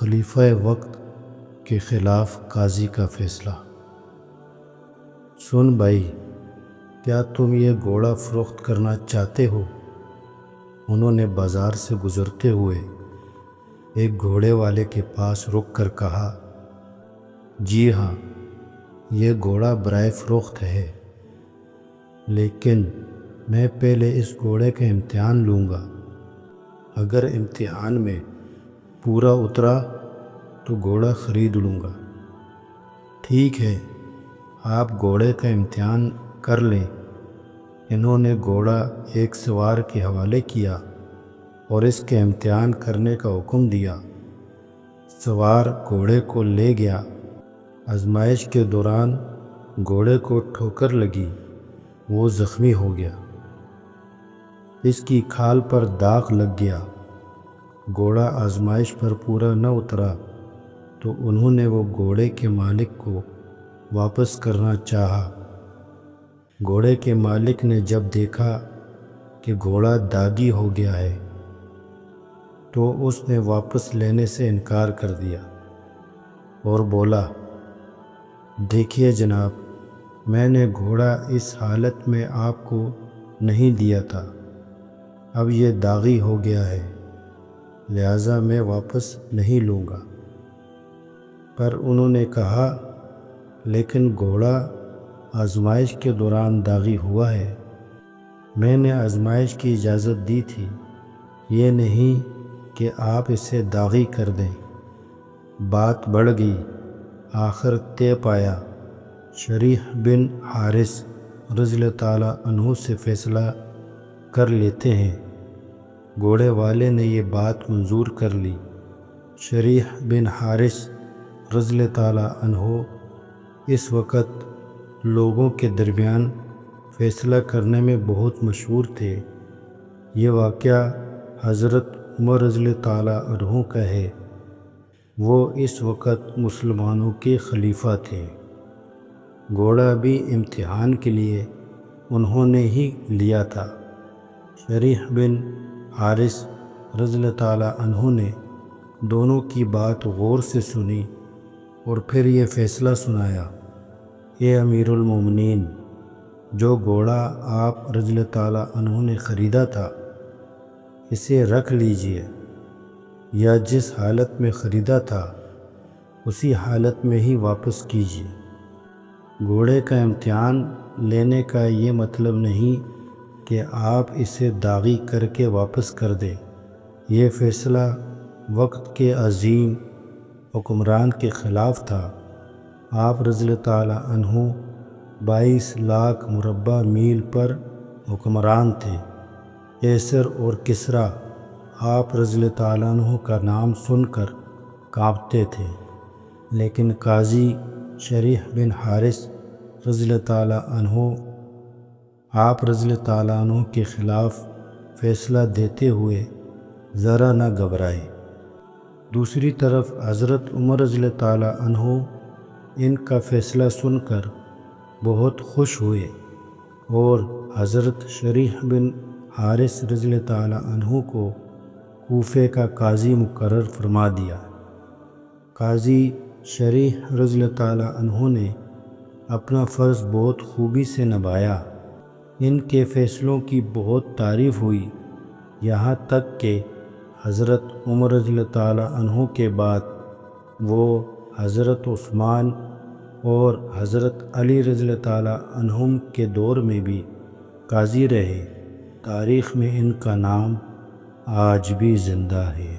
خلیفہ وقت کے خلاف قاضی کا فیصلہ۔ سن بھائی، کیا تم یہ گھوڑا فروخت کرنا چاہتے ہو؟ انہوں نے بازار سے گزرتے ہوئے ایک گھوڑے والے کے پاس رک کر کہا، جی ہاں، یہ گھوڑا برائے فروخت ہے، لیکن میں پہلے اس گھوڑے کا امتحان لوں گا۔ اگر امتحان میں پورا اترا تو گھوڑا خرید لوں گا۔ ٹھیک ہے، آپ گھوڑے کا امتحان کر لیں۔ انہوں نے گھوڑا ایک سوار کے حوالے کیا اور اس کے امتحان کرنے کا حکم دیا۔ سوار گھوڑے کو لے گیا۔ آزمائش کے دوران گھوڑے کو ٹھوکر لگی، وہ زخمی ہو گیا، اس کی کھال پر داغ لگ گیا۔ گھوڑا آزمائش پر پورا نہ اترا تو انہوں نے وہ گھوڑے کے مالک کو واپس کرنا چاہا۔ گھوڑے کے مالک نے جب دیکھا کہ گھوڑا داغی ہو گیا ہے تو اس نے واپس لینے سے انکار کر دیا اور بولا، دیکھیے جناب، میں نے گھوڑا اس حالت میں آپ کو نہیں دیا تھا، اب یہ داغی ہو گیا ہے، لہٰذا میں واپس نہیں لوں گا۔ پر انہوں نے کہا، لیکن گھوڑا آزمائش کے دوران داغی ہوا ہے، میں نے آزمائش کی اجازت دی تھی، یہ نہیں کہ آپ اسے داغی کر دیں۔ بات بڑھ گئی، آخر طے پایا، شریح بن حارث رضی اللہ تعالیٰ عنہ سے فیصلہ کر لیتے ہیں۔ گھوڑے والے نے یہ بات منظور کر لی۔ شریح بن حارث رضی اللہ تعالیٰ عنہ اس وقت لوگوں کے درمیان فیصلہ کرنے میں بہت مشہور تھے۔ یہ واقعہ حضرت عمر رضی اللہ تعالیٰ عنہ کا ہے، وہ اس وقت مسلمانوں کے خلیفہ تھے۔ گھوڑا بھی امتحان کے لیے انہوں نے ہی لیا تھا۔ شریح بن حارث رضی اللہ تعالیٰ عنہ نے دونوں کی بات غور سے سنی اور پھر یہ فیصلہ سنایا، اے امیر المومنین، جو گھوڑا آپ رضی اللہ تعالیٰ عنہ نے خریدا تھا اسے رکھ لیجئے، یا جس حالت میں خریدا تھا اسی حالت میں ہی واپس کیجئے۔ گھوڑے کا امتحان لینے کا یہ مطلب نہیں کہ آپ اسے داغی کر کے واپس کر دیں۔ یہ فیصلہ وقت کے عظیم حکمران کے خلاف تھا۔ آپ رضی اللہ تعالیٰ عنہ 22 لاکھ مربع میل پر حکمران تھے۔ قیصر اور کسریٰ آپ رضی اللہ تعالیٰ عنہ کا نام سن کر کانپتے تھے، لیکن قاضی شریح بن حارث رضی اللہ تعالیٰ عنہ آپ رضی اللہ تعالیٰ عنہ کے خلاف فیصلہ دیتے ہوئے ذرا نہ گھبرائے۔ دوسری طرف حضرت عمر رضی اللہ تعالیٰ عنہ ان کا فیصلہ سن کر بہت خوش ہوئے اور حضرت شریح بن حارث رضی اللہ تعالیٰ عنہ کو کوفے کا قاضی مقرر فرما دیا۔ قاضی شریح رضی اللہ تعالیٰ عنہ نے اپنا فرض بہت خوبی سے نبھایا۔ ان کے فیصلوں کی بہت تعریف ہوئی، یہاں تک کہ حضرت عمر رضی اللہ تعالیٰ عنہ کے بعد وہ حضرت عثمان اور حضرت علی رضی اللہ تعالیٰ عنہم کے دور میں بھی قاضی رہے۔ تاریخ میں ان کا نام آج بھی زندہ ہے۔